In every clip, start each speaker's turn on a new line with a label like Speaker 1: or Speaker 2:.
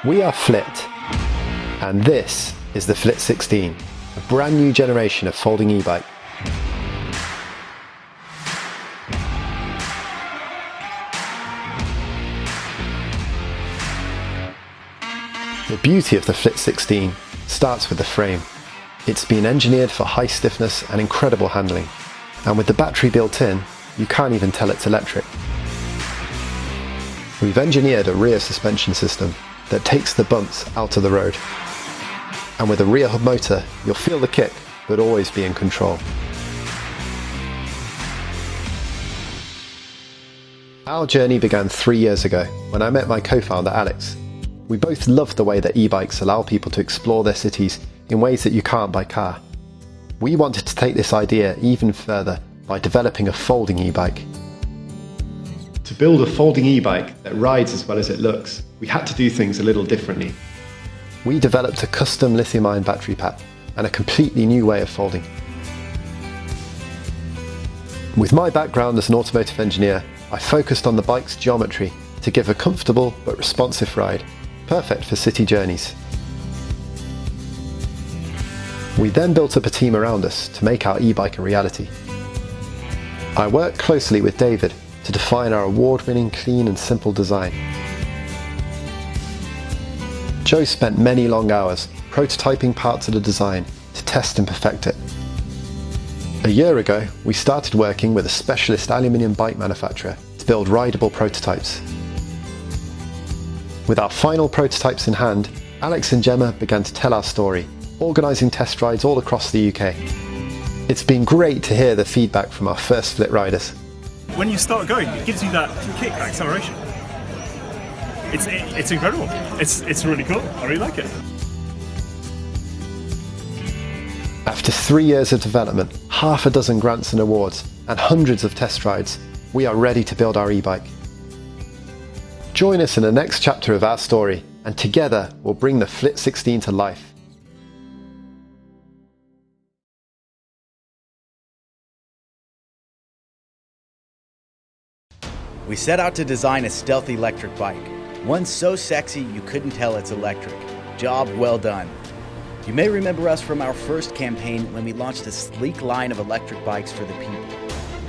Speaker 1: We are Flit, and this is the Flit 16, a brand new generation of folding e-bike. The beauty of the Flit 16 starts with the frame. It's been engineered for high stiffness and incredible handling, and with the battery built in, you can't even tell it's electric. We've engineered a rear suspension system that takes the bumps out of the road. And with a rear hub motor, you'll feel the kick, but always be in control. Our journey began 3 years ago when I met my co-founder Alex. We both loved the way that e-bikes allow people to explore their cities in ways that you can't by car. We wanted to take this idea even further by developing a folding e-bike. To build a folding e-bike that rides as well as it looks, we had to do things a little differently. We developed a custom lithium-ion battery pack and a completely new way of folding. With my background as an automotive engineer, I focused on the bike's geometry to give a comfortable but responsive ride, perfect for city journeys. We then built up a team around us to make our e-bike a reality. I worked closely with David to define our award-winning clean and simple design. Joe spent many long hours prototyping parts of the design to test and perfect it. A year ago, we started working with a specialist aluminium bike manufacturer to build rideable prototypes. With our final prototypes in hand, Alex and Gemma began to tell our story, organising test rides all across the UK. It's been great to hear the feedback from our first Flit riders.
Speaker 2: When you start going, it gives you that kick, that acceleration. It's incredible. It's really cool. I really like it.
Speaker 1: After 3 years of development, half a dozen grants and awards, and hundreds of test rides, we are ready to build our e-bike. Join us in the next chapter of our story, and together we'll bring the Flit 16 to life.
Speaker 3: We set out to design a stealth electric bike, one so sexy you couldn't tell it's electric. Job well done. You may remember us from our first campaign when we launched a sleek line of electric bikes for the people.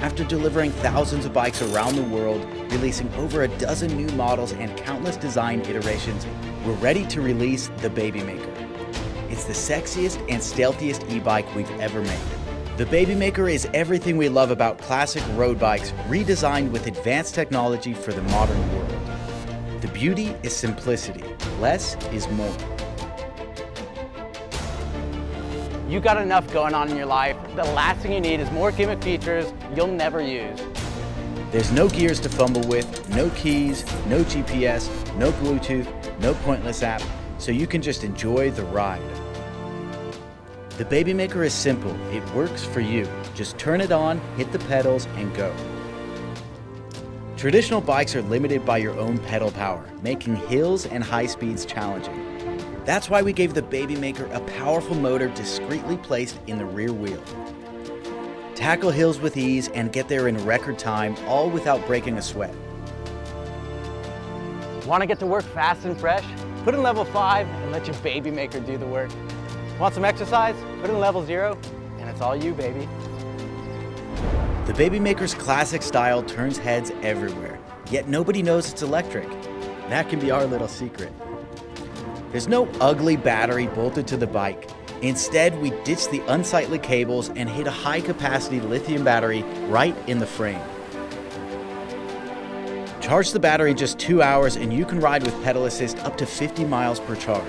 Speaker 3: After delivering thousands of bikes around the world, releasing over a dozen new models and countless design iterations, we're ready to release the Babymaker. It's the sexiest and stealthiest e-bike we've ever made. The Babymaker is everything we love about classic road bikes, redesigned with advanced technology for the modern world. The beauty is simplicity. Less is more.
Speaker 4: You got enough going on in your life. The last thing you need is more gimmick features you'll never use.
Speaker 3: There's no gears to fumble with, no keys, no GPS, no Bluetooth, no pointless app, so you can just enjoy the ride. The Babymaker is simple. It works for you. Just turn it on, hit the pedals, and go. Traditional bikes are limited by your own pedal power, making hills and high speeds challenging. That's why we gave the Babymaker a powerful motor discreetly placed in the rear wheel. Tackle hills with ease and get there in record time, all without breaking a sweat.
Speaker 4: Want to get to work fast and fresh? Put in level 5 and let your Babymaker do the work. Want some exercise? Put in level 0 and it's all you, baby.
Speaker 3: The Babymaker's classic style turns heads everywhere, yet nobody knows it's electric. That can be our little secret. There's no ugly battery bolted to the bike. Instead, we ditched the unsightly cables and hid a high-capacity lithium battery right in the frame. Charge the battery in just 2 hours and you can ride with pedal assist up to 50 miles per charge.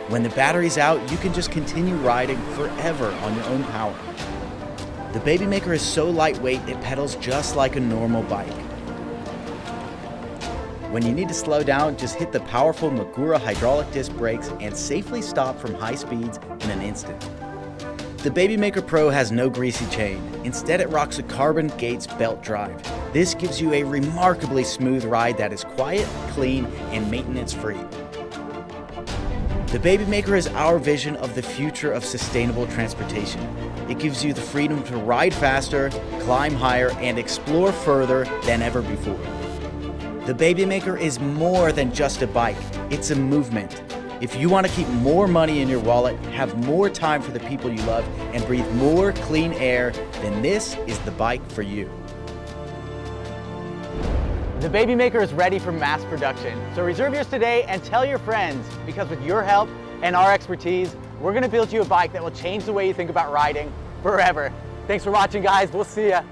Speaker 3: When the battery's out, you can just continue riding forever on your own power. The Babymaker is so lightweight, it pedals just like a normal bike. When you need to slow down, just hit the powerful Magura hydraulic disc brakes and safely stop from high speeds in an instant. The Babymaker Pro has no greasy chain. Instead, it rocks a carbon Gates belt drive. This gives you a remarkably smooth ride that is quiet, clean, and maintenance-free. The Babymaker is our vision of the future of sustainable transportation. It gives you the freedom to ride faster, climb higher, and explore further than ever before. The Babymaker is more than just a bike. It's a movement. If you want to keep more money in your wallet, have more time for the people you love, and breathe more clean air, then this is the bike for you.
Speaker 4: The Babymaker is ready for mass production, so reserve yours today and tell your friends, because with your help and our expertise, we're going to build you a bike that will change the way you think about riding forever. Thanks for watching, guys. We'll see ya.